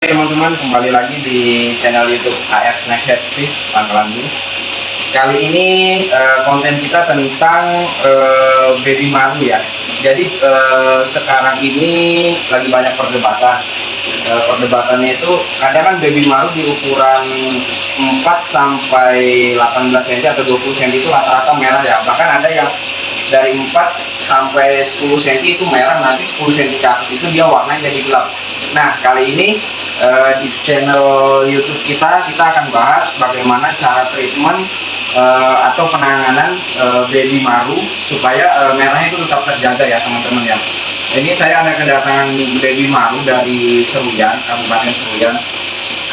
Teman-teman, kembali lagi di channel YouTube AR Snackhead Fish Pangkalan Bun. Kali ini konten kita tentang baby maru ya. Jadi sekarang ini lagi banyak perdebatan. Perdebatannya itu kadang kan baby maru di ukuran 4 sampai 18 cm atau 20 cm itu rata-rata merah ya. Bahkan ada yang dari 4 sampai 10 cm itu merah, nanti 10 cm ke atas itu dia warnanya jadi gelap. Nah, kali ini di channel YouTube kita akan bahas bagaimana cara treatment atau penanganan baby maru supaya merahnya itu tetap terjaga ya teman-teman ya. Ini saya ada kedatangan baby maru dari Seruyan, Kabupaten Seruyan.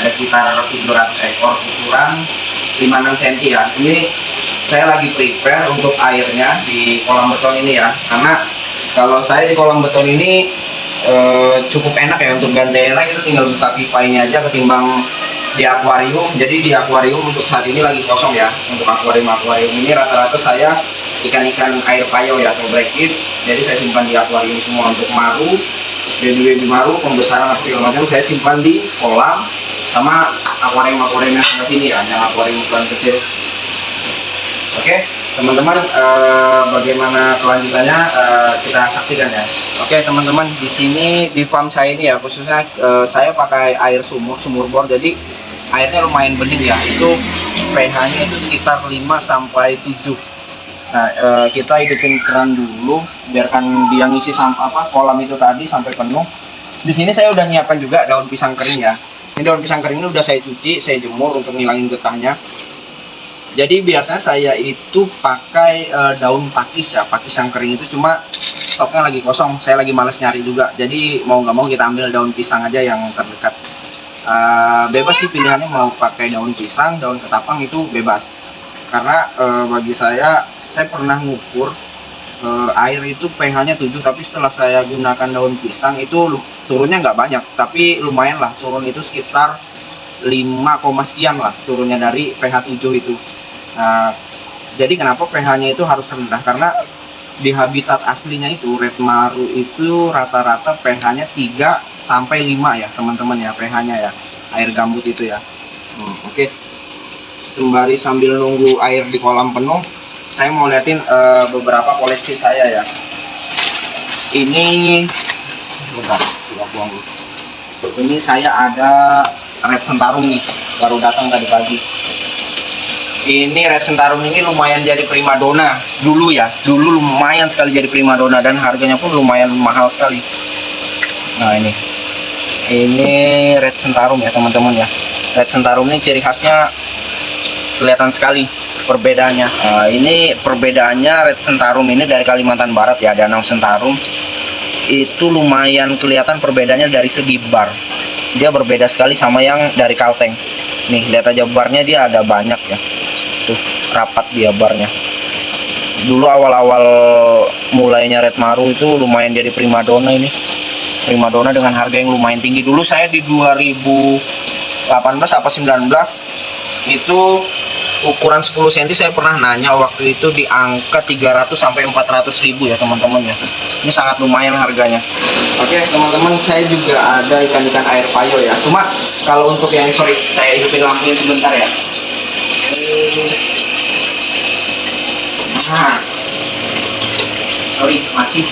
Ada sekitar 700 ekor ukuran 5-6 cm ya. Ini saya lagi prepare untuk airnya di kolam beton ini ya. Karena kalau saya di kolam beton ini cukup enak ya untuk ganti airnya, itu tinggal buka pipa ini aja ketimbang di akuarium. Jadi di akuarium untuk saat ini lagi kosong ya. Untuk akuarium ini rata-rata saya ikan-ikan air payau ya atau blackfish. Jadi saya simpan di akuarium semua. Untuk maru, baby maru, pembesaran atau segala macam saya simpan di kolam sama akuarium yang sebelah sini ya, yang akuarium ukuran kecil. Oke teman-teman, bagaimana kelanjutannya kita saksikan ya. Oke teman-teman, di sini di farm saya ini ya, khususnya saya pakai air sumur bor, jadi airnya lumayan bening ya. Itu pH-nya itu sekitar 5 sampai 7. Nah, kita hidupin keran dulu, biarkan dia ngisi kolam itu tadi sampai penuh. Di sini saya udah nyiapkan juga daun pisang kering ya. Ini daun pisang kering ini udah saya cuci, saya jemur untuk ngilangin getahnya. Jadi biasanya saya itu pakai daun pakis ya, pakis yang kering itu, cuma stoknya lagi kosong, saya lagi males nyari juga. Jadi mau nggak mau kita ambil daun pisang aja yang terdekat. Bebas sih pilihannya, mau pakai daun pisang, daun ketapang itu bebas. Karena bagi saya pernah ngukur air itu pH-nya 7, tapi setelah saya gunakan daun pisang itu turunnya nggak banyak, tapi lumayan lah, turun itu sekitar 5, sekian lah turunnya dari pH 7 itu. Nah, jadi kenapa pH-nya itu harus rendah? Karena di habitat aslinya itu red maru itu rata-rata pH-nya 3 sampai 5 ya teman-teman ya, pH-nya ya, air gambut itu ya. Oke. Sembari sambil nunggu air di kolam penuh, saya mau liatin beberapa koleksi saya ya. Ini bentar, buang dulu. Ini saya ada red sentarum nih, baru datang tadi pagi. Ini red sentarum ini lumayan jadi primadona dulu ya, dulu lumayan sekali jadi primadona dan harganya pun lumayan mahal sekali. Nah ini red sentarum ya teman-teman ya. Red sentarum ini ciri khasnya kelihatan sekali perbedaannya. Nah, ini perbedaannya red sentarum ini dari Kalimantan Barat ya, Danau Sentarum. Itu lumayan kelihatan perbedaannya dari segi bar. Dia berbeda sekali sama yang dari Kalteng. Nih lihat aja barnya, dia ada banyak ya. Tuh rapat dia barnya. Dulu awal-awal mulainya red maru itu lumayan jadi primadona ini. Primadona dengan harga yang lumayan tinggi. Dulu saya di 2018 apa 19 itu ukuran 10 cm saya pernah nanya, waktu itu di angka 300 sampai 400 ribu ya teman-teman ya. Ini sangat lumayan harganya. Oke teman-teman, saya juga ada ikan-ikan air payau ya. Cuma kalau untuk yang saya hidupin lampunya sebentar ya. Nah, sorry mati.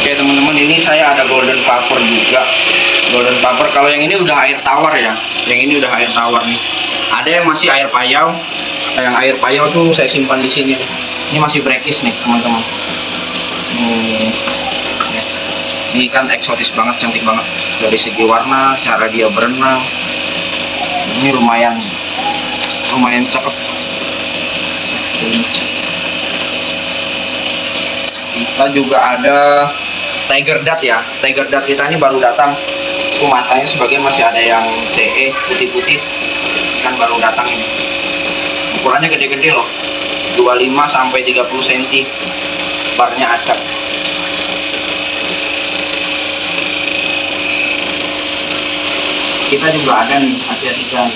Oke teman-teman, ini saya ada golden puffer juga. Golden puffer, kalau yang ini udah air tawar ya. Yang ini udah air tawar nih. Ada yang masih air payau. Yang air payau tuh saya simpan di sini. Ini masih breakis nih teman-teman. Ini kan eksotis banget, cantik banget dari segi warna, cara dia berenang. Ini lumayan cakep. Kita juga ada tiger dot ya. Tiger dot kita ini baru datang. Itu matanya sebagian masih ada yang CE putih-putih, kan baru datang ini. Ukurannya gede-gede loh, 25 sampai 30 cm. Barnya acak. Kita juga ada nih Asiatica.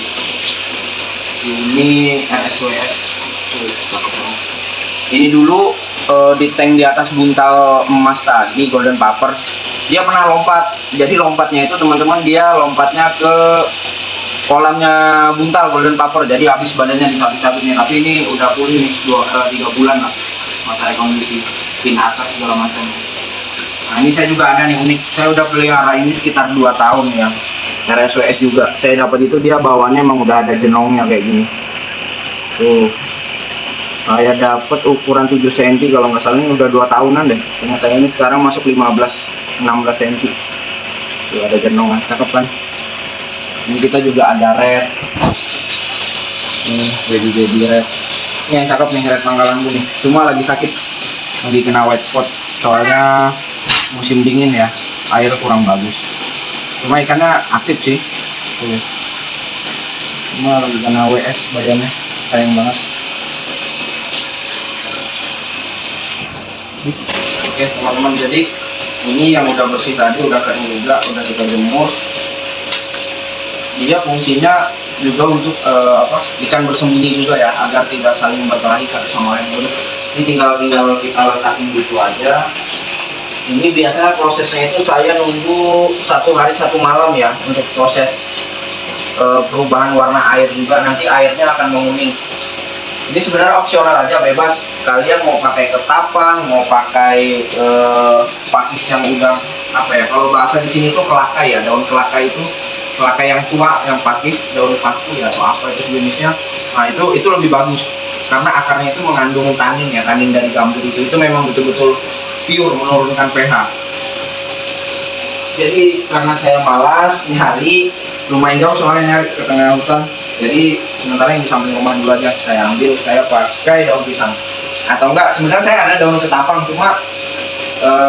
Ini RSWS. Ini dulu di tank di atas buntal emas tadi golden puffer. dia pernah lompat. Jadi lompatnya itu teman-teman, dia lompatnya ke kolamnya buntal golden pupper, jadi habis badannya dicabik-cabik nih. Tapi ini udah pulih nih, 3 bulan lah masa rekondisi, pin atas segala macam. Nah ini saya juga ada nih unik, saya udah pelihara ini sekitar 2 tahun ya, RSWS juga. Saya dapat itu, dia bawaannya emang udah ada jenongnya kayak gini tuh. Saya dapat ukuran 7 cm kalau nggak salah, ini udah 2 tahunan deh. Ternyata ini sekarang masuk 15-16 cm tuh, ada jenongnya, cakep kan. Ini kita juga ada red, ini baby red. Ini yang cakep nih, red Pangkalanbu nih. Cuma lagi sakit, lagi kena white spot, soalnya musim dingin ya, air kurang bagus. Cuma ikannya aktif sih. Cuma lagi kena WS badannya, sayang banget. Oke teman-teman, jadi ini yang udah bersih tadi, udah kering juga, udah kita jemur. Dia fungsinya juga untuk ikan bersembunyi juga ya, agar tidak saling berkelahi satu sama lain. Ini tinggal kita letakin gitu aja. Ini biasanya prosesnya itu saya nunggu 1 hari 1 malam ya, untuk proses perubahan warna air juga. Nanti airnya akan menguning. Ini sebenarnya opsional aja, bebas. Kalian mau pakai ketapang, mau pakai pakis yang udah kalau bahasa di sini tuh kelakai ya, daun kelakai itu. Kelakai yang tua, yang pakis, daun paku ya, atau apa itu jenisnya. Nah itu lebih bagus karena akarnya itu mengandung tanin ya, tanin dari gambut itu memang betul-betul pure menurunkan pH. Jadi karena saya malas nyari, lumayan jauh soalnya nyari ke tengah hutan, jadi sementara yang di samping rumah dulu aja saya ambil, saya pakai daun pisang. Atau enggak, sebenarnya saya ada daun ketapang, cuma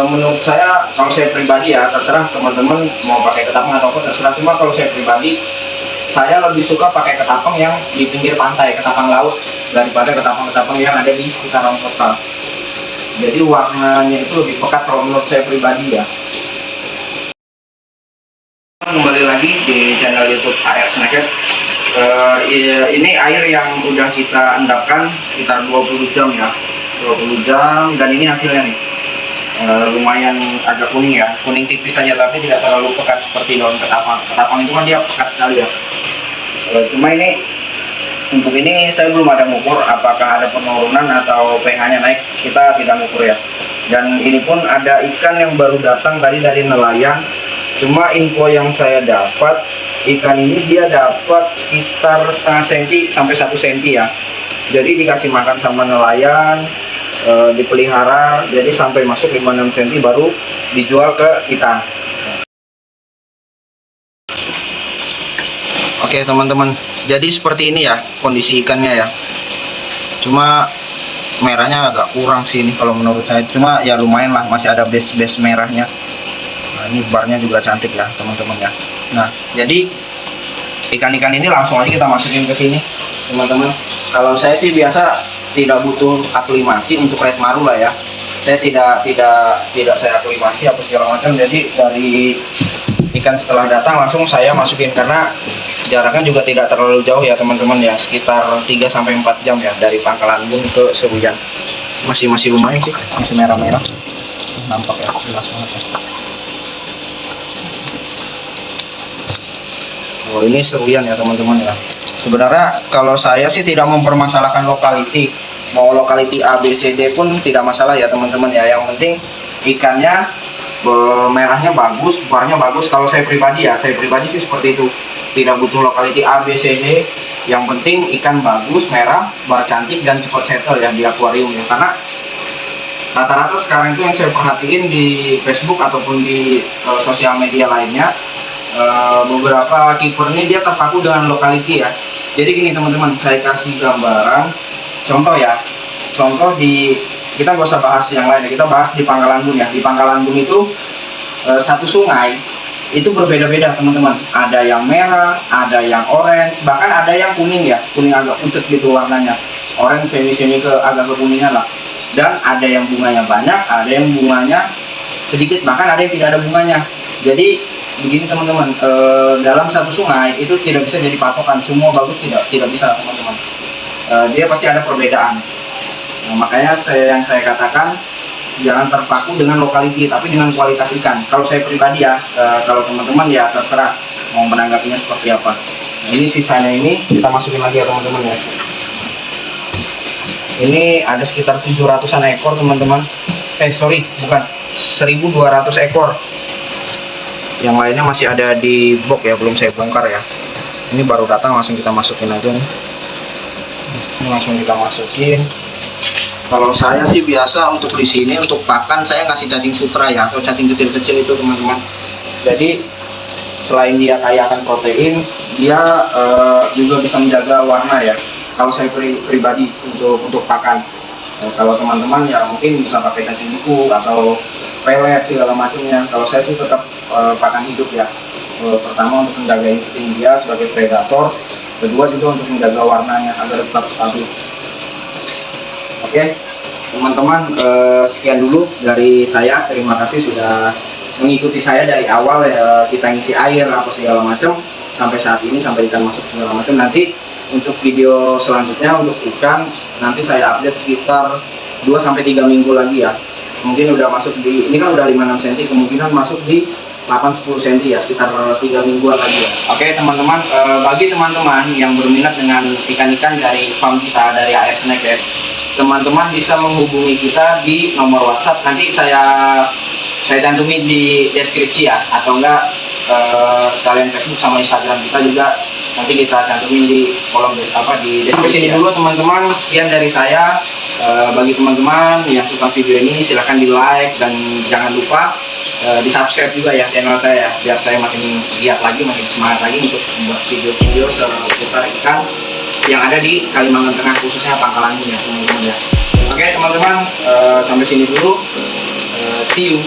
menurut saya, kalau saya pribadi ya, terserah teman-teman mau pakai ketapang atau apa, terserah. Cuma kalau saya pribadi, saya lebih suka pakai ketapang yang di pinggir pantai, ketapang laut, daripada ketapang-ketapang yang ada di sekitaran kota. Jadi warnanya itu lebih pekat kalau menurut saya pribadi ya. Kembali lagi di channel YouTube AR Snackhead. Ini air yang udah kita endapkan sekitar 20 jam ya, 20 jam, dan ini hasilnya nih. Lumayan agak kuning ya, kuning tipis saja, tapi tidak terlalu pekat seperti daun ketapang. Ketapang itu kan dia pekat sekali ya. Cuma ini, untuk ini saya belum ada ngukur apakah ada penurunan atau pH-nya naik, kita tidak ngukur ya. Dan ini pun ada ikan yang baru datang tadi dari nelayan. Cuma info yang saya dapat, ikan ini dia dapat sekitar setengah senti sampai 1 senti ya. Jadi dikasih makan sama nelayan, dipelihara, jadi sampai masuk 5-6 cm baru dijual ke kita. Oke teman-teman, jadi seperti ini ya kondisi ikannya ya. Cuma merahnya agak kurang sih ini kalau menurut saya, cuma ya lumayan lah, masih ada base merahnya. Nah ini barnya juga cantik ya teman-teman ya. Nah jadi ikan-ikan ini langsung aja kita masukin ke sini teman-teman. Kalau saya sih biasa tidak butuh aklimasi untuk red marula ya. Saya tidak saya aklimasi apa segala macam. Jadi dari ikan setelah datang langsung saya masukin, karena jaraknya juga tidak terlalu jauh ya teman-teman ya, sekitar 3-4 jam ya dari Pangkalanbu ke Seruyan. Masih lumayan sih, masih merah-merah. Nampak ya, jelas banget ya. Oh, ini Seruyan ya teman-teman ya. Sebenarnya kalau saya sih tidak mempermasalahkan lokality, mau lokality A, B, C, D pun tidak masalah ya teman-teman ya. Yang penting ikannya merahnya bagus, barnya bagus. Kalau saya pribadi sih seperti itu, tidak butuh lokality A, B, C, D. Yang penting ikan bagus, merah, bar cantik, dan cepat settle ya di akuarium ya. Karena rata-rata sekarang itu yang saya perhatiin di Facebook ataupun di sosial media lainnya, beberapa keeper ini dia terpaku dengan lokality ya. Jadi gini teman-teman, saya kasih gambaran contoh ya. Contoh kita nggak usah bahas yang lain, kita bahas di Pangkalanbu ya. Di Pangkalanbu itu satu sungai itu berbeda-beda teman-teman. Ada yang merah, ada yang orange, bahkan ada yang kuning ya, kuning agak pucat gitu warnanya, orange semi ke agak kekuningan lah. Dan ada yang bunganya banyak, ada yang bunganya sedikit, bahkan ada yang tidak ada bunganya. Jadi begini teman-teman, dalam satu sungai itu tidak bisa jadi patokan semua bagus, tidak bisa teman-teman. Dia pasti ada perbedaan. Nah, makanya yang saya katakan jangan terpaku dengan lokality tapi dengan kualitas ikan. Kalau saya pribadi ya, kalau teman-teman ya terserah mau menanggapinya seperti apa. Nah, ini sisanya ini kita masukin lagi ya teman-teman ya. Ini ada sekitar 700-an ekor teman-teman. Sorry, bukan 1.200 ekor. Yang lainnya masih ada di box ya, belum saya bongkar ya. Ini baru datang, langsung kita masukin aja nih. Ini langsung kita masukin. Kalau saya sih biasa untuk di sini untuk pakan saya ngasih cacing sutra ya, atau cacing kecil-kecil itu teman-teman. Jadi selain dia kaya akan protein, dia juga bisa menjaga warna ya. Kalau saya pribadi untuk pakan, kalau teman-teman ya mungkin bisa pakai cacing buku atau pelet segala macamnya. Kalau saya sih tetap pakan hidup ya. Pertama untuk menjaga insting dia sebagai predator, kedua juga untuk menjaga warnanya agar tetap stabil. Oke, teman-teman, sekian dulu dari saya. Terima kasih sudah mengikuti saya dari awal ya, kita ngisi air apa segala macam sampai saat ini, sampai ikan masuk segala macam. Nanti untuk video selanjutnya untuk ikan nanti saya update sekitar 2-3 minggu lagi ya. Mungkin udah masuk di, ini kan udah 5-6 cm, kemungkinan masuk di 8-10 cm ya, sekitar 3 mingguan lagi ya. Oke teman-teman, bagi teman-teman yang berminat dengan ikan-ikan dari farm kita dari AF Snackhead, teman-teman bisa menghubungi kita di nomor WhatsApp. Nanti saya cantumin di deskripsi ya, atau enggak sekalian Facebook sama Instagram kita juga nanti kita cantumin di kolom di deskripsi. Sini dulu teman-teman, sekian dari saya. Bagi teman-teman yang suka video ini silahkan di like dan jangan lupa di subscribe juga ya channel saya, biar saya makin giat lagi, makin semangat lagi untuk membuat video-video seputar ikan yang ada di Kalimantan Tengah, khususnya Pangkalan ya teman-teman ya. Oke teman-teman, sampai sini dulu, see you.